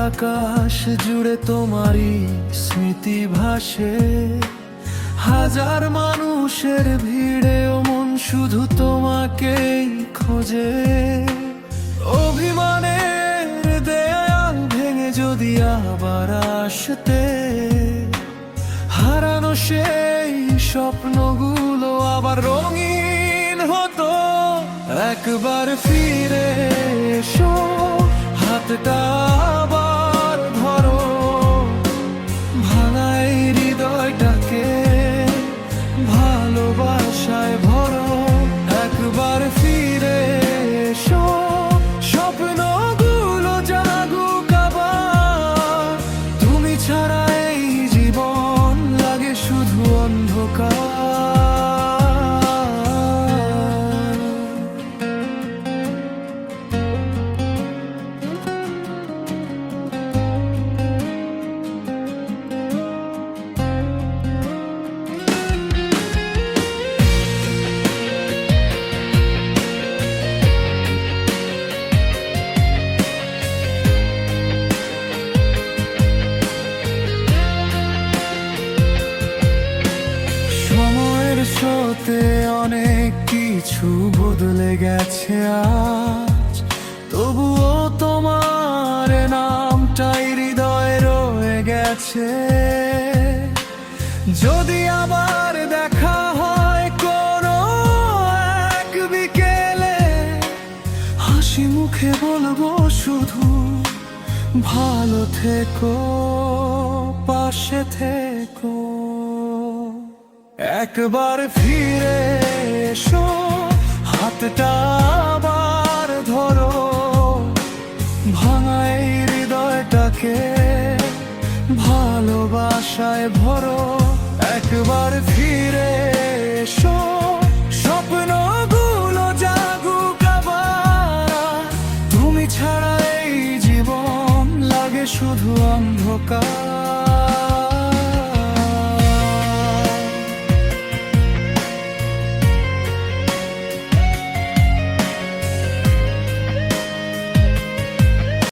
আকাশ জুড়ে তোমারই স্মৃতি ভাসে। হাজার মানুষের ভিড়েও মন শুধু তোমাকেই খোঁজে। অভিমানের দেয়াল ভেঙে যদি আবার আসতে, হারানো সেই স্বপ্নগুলো আবার রঙিন হতো। একবার ফিরে এসো, হাতটা আবার ধরো, ভাঙা এই হৃদয়টাকে ভালোবাসায় ভরো। একবার ফিরে এসো, স্বপ্নগুলো জাগুক আবার। তুমি ছাড়া এই জীবন লাগে শুধু অন্ধকার। স্রোতে অনেক কিছু বদলে গেছে আজ, তবুও তোমার নামটাই হৃদয়ে রয়ে গেছে। যদি আবার দেখা হয় কোনো এক বিকেলে, হাসি মুখে বলবো শুধু ভালো থেকো, পাশে থেকো। একবার ফিরে এসো, হাতটা আবার ধরো, ভাঙা এই হৃদয়টাকে ভালোবাসায় ভরো। একবার ফিরে এসো, স্বপ্নগুলো জাগুক আবার। তুমি ছাড়া এই জীবন লাগে শুধু অন্ধকার।